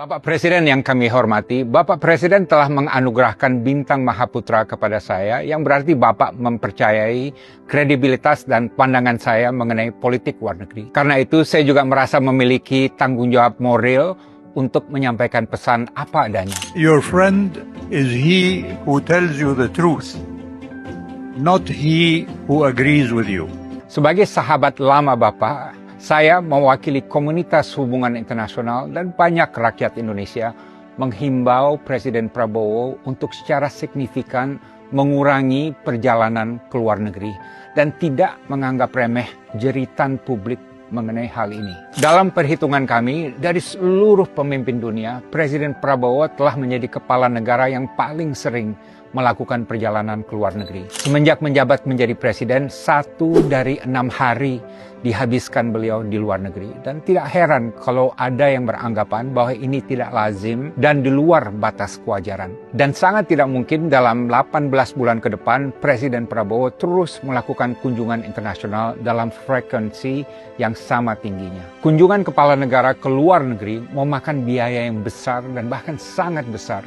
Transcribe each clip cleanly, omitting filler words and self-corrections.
Bapak Presiden yang kami hormati, Bapak Presiden telah menganugerahkan bintang Mahaputra kepada saya, yang berarti Bapak mempercayai kredibilitas dan pandangan saya mengenai politik luar negeri. Karena itu, saya juga merasa memiliki tanggung jawab moral untuk menyampaikan pesan apa adanya. Your friend is he who tells you the truth, not he who agrees with you. Sebagai sahabat lama Bapak, saya mewakili komunitas hubungan internasional dan banyak rakyat Indonesia menghimbau Presiden Prabowo untuk secara signifikan mengurangi perjalanan ke luar negeri dan tidak menganggap remeh jeritan publik mengenai hal ini. Dalam perhitungan kami, dari seluruh pemimpin dunia, Presiden Prabowo telah menjadi kepala negara yang paling sering melakukan perjalanan ke luar negeri. Semenjak menjabat menjadi presiden, 1 dari 6 hari dihabiskan beliau di luar negeri. Dan tidak heran kalau ada yang beranggapan bahwa ini tidak lazim dan di luar batas kewajaran. Dan sangat tidak mungkin dalam 18 bulan ke depan, Presiden Prabowo terus melakukan kunjungan internasional dalam frekuensi yang sama tingginya. Kunjungan kepala negara ke luar negeri memakan biaya yang besar dan bahkan sangat besar.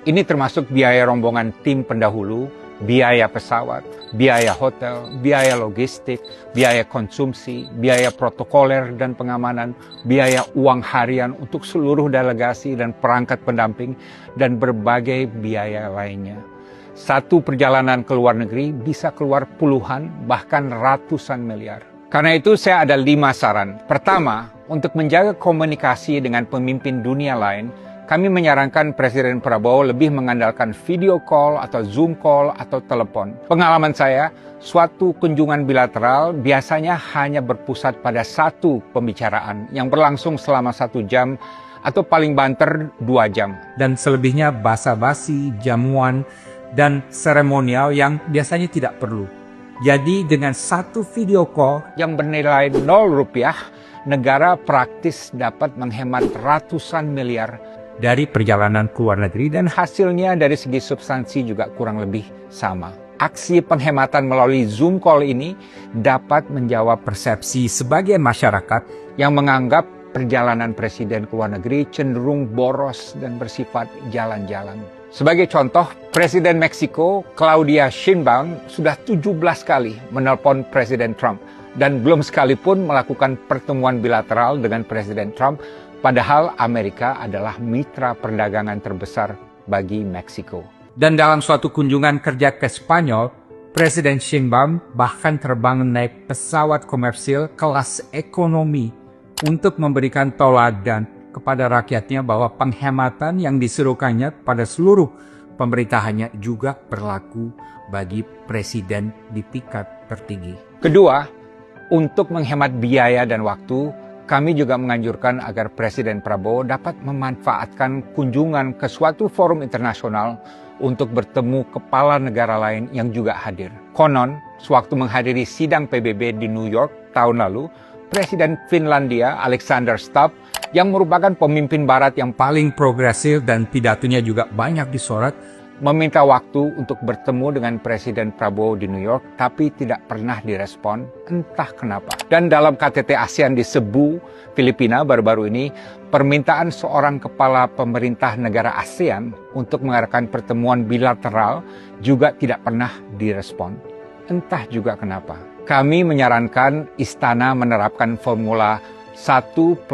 Ini termasuk biaya rombongan tim pendahulu, biaya pesawat, biaya hotel, biaya logistik, biaya konsumsi, biaya protokoler dan pengamanan, biaya uang harian untuk seluruh delegasi dan perangkat pendamping, dan berbagai biaya lainnya. Satu perjalanan ke luar negeri bisa keluar puluhan, bahkan ratusan miliar. Karena itu saya ada 5 saran. Pertama, untuk menjaga komunikasi dengan pemimpin dunia lain, kami menyarankan Presiden Prabowo lebih mengandalkan video call atau Zoom call atau telepon. Pengalaman saya, suatu kunjungan bilateral biasanya hanya berpusat pada satu pembicaraan yang berlangsung selama 1 jam atau paling banter 2 jam. Dan selebihnya basa-basi, jamuan, dan seremonial yang biasanya tidak perlu. Jadi dengan satu video call yang bernilai 0 rupiah, negara praktis dapat menghemat ratusan miliar dari perjalanan ke luar negeri, dan hasilnya dari segi substansi juga kurang lebih sama. Aksi penghematan melalui Zoom call ini dapat menjawab persepsi sebagian masyarakat yang menganggap perjalanan presiden ke luar negeri cenderung boros dan bersifat jalan-jalan. Sebagai contoh, Presiden Meksiko Claudia Sheinbaum sudah 17 kali menelpon Presiden Trump dan belum sekalipun melakukan pertemuan bilateral dengan Presiden Trump. Padahal Amerika adalah mitra perdagangan terbesar bagi Meksiko. Dan dalam suatu kunjungan kerja ke Spanyol, Presiden Sheinbaum bahkan terbang naik pesawat komersil kelas ekonomi untuk memberikan teladan kepada rakyatnya bahwa penghematan yang diserukannya pada seluruh pemerintahannya juga berlaku bagi presiden di tingkat tertinggi. Kedua, untuk menghemat biaya dan waktu, kami juga menganjurkan agar Presiden Prabowo dapat memanfaatkan kunjungan ke suatu forum internasional untuk bertemu kepala negara lain yang juga hadir. Konon, sewaktu menghadiri sidang PBB di New York tahun lalu, Presiden Finlandia Alexander Stubb, yang merupakan pemimpin barat yang paling progresif dan pidatonya juga banyak disorot, meminta waktu untuk bertemu dengan Presiden Prabowo di New York, tapi tidak pernah direspon, entah kenapa. Dan dalam KTT ASEAN di Cebu, Filipina baru-baru ini, permintaan seorang kepala pemerintah negara ASEAN untuk mengadakan pertemuan bilateral juga tidak pernah direspon. Entah juga kenapa. Kami menyarankan Istana menerapkan formula 1+8,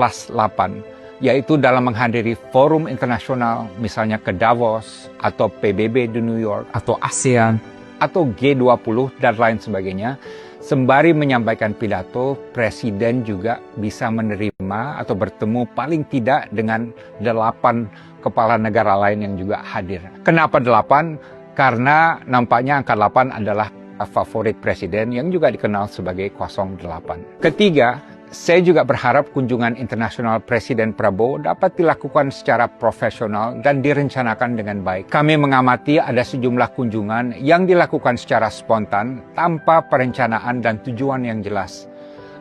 yaitu dalam menghadiri forum internasional, misalnya ke Davos, atau PBB di New York, atau ASEAN, atau G20, dan lain sebagainya. Sembari menyampaikan pidato, Presiden juga bisa menerima atau bertemu paling tidak dengan 8 kepala negara lain yang juga hadir. Kenapa 8? Karena nampaknya angka 8 adalah favorit Presiden yang juga dikenal sebagai 08. Ketiga, saya juga berharap kunjungan internasional Presiden Prabowo dapat dilakukan secara profesional dan direncanakan dengan baik. Kami mengamati ada sejumlah kunjungan yang dilakukan secara spontan tanpa perencanaan dan tujuan yang jelas.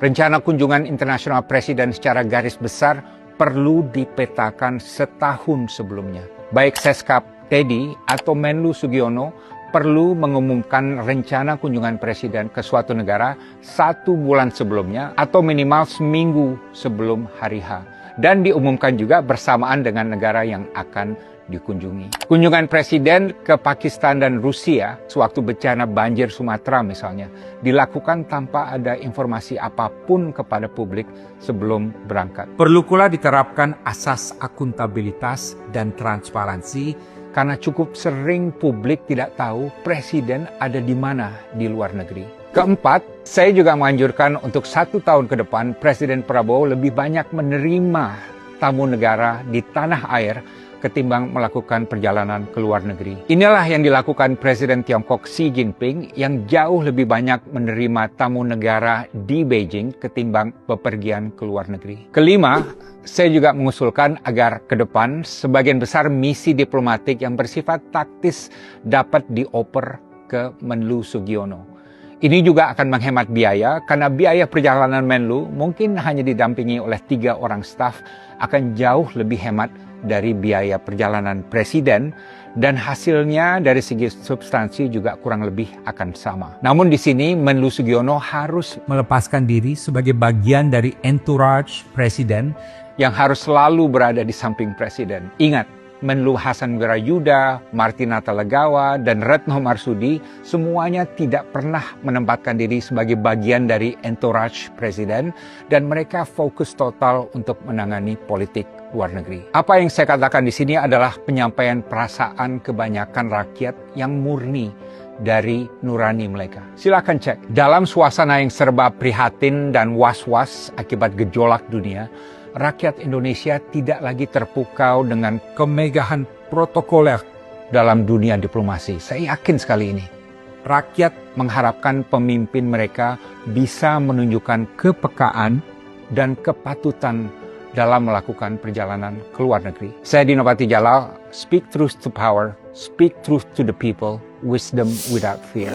Rencana kunjungan internasional Presiden secara garis besar perlu dipetakan setahun sebelumnya. Baik Seskap Teddy atau Menlu Sugiono perlu mengumumkan rencana kunjungan presiden ke suatu negara 1 bulan sebelumnya atau minimal seminggu sebelum hari H. dan diumumkan juga bersamaan dengan negara yang akan dikunjungi. Kunjungan Presiden ke Pakistan dan Rusia sewaktu bencana banjir Sumatera misalnya dilakukan tanpa ada informasi apapun kepada publik sebelum berangkat. Perlu pula diterapkan asas akuntabilitas dan transparansi Karena cukup sering publik tidak tahu Presiden ada di mana di luar negeri. Keempat, saya juga menganjurkan untuk 1 tahun ke depan Presiden Prabowo lebih banyak menerima tamu negara di tanah air ketimbang melakukan perjalanan ke luar negeri. Inilah yang dilakukan Presiden Tiongkok Xi Jinping yang jauh lebih banyak menerima tamu negara di Beijing ketimbang bepergian ke luar negeri. Kelima, saya juga mengusulkan agar ke depan sebagian besar misi diplomatik yang bersifat taktis dapat dioper ke Menlu Sugiono. Ini juga akan menghemat biaya karena biaya perjalanan Menlu mungkin hanya didampingi oleh 3 orang staf akan jauh lebih hemat dari biaya perjalanan Presiden dan hasilnya dari segi substansi juga kurang lebih akan sama. Namun di sini Menlu Sugiono harus melepaskan diri sebagai bagian dari entourage Presiden yang harus selalu berada di samping Presiden. Ingat, Menlu Hasan Wirayuda, Martinata Legawa, dan Retno Marsudi semuanya tidak pernah menempatkan diri sebagai bagian dari entourage Presiden dan mereka fokus total untuk menangani politik luar negeri. Apa yang saya katakan di sini adalah penyampaian perasaan kebanyakan rakyat yang murni dari nurani mereka. Silakan cek. Dalam suasana yang serba prihatin dan was-was akibat gejolak dunia, rakyat Indonesia tidak lagi terpukau dengan kemegahan protokoler dalam dunia diplomasi. Saya yakin sekali ini. Rakyat mengharapkan pemimpin mereka bisa menunjukkan kepekaan dan kepatutan dalam melakukan perjalanan ke luar negeri. Saya Dino Patijala, speak truth to power, speak truth to the people, wisdom without fear.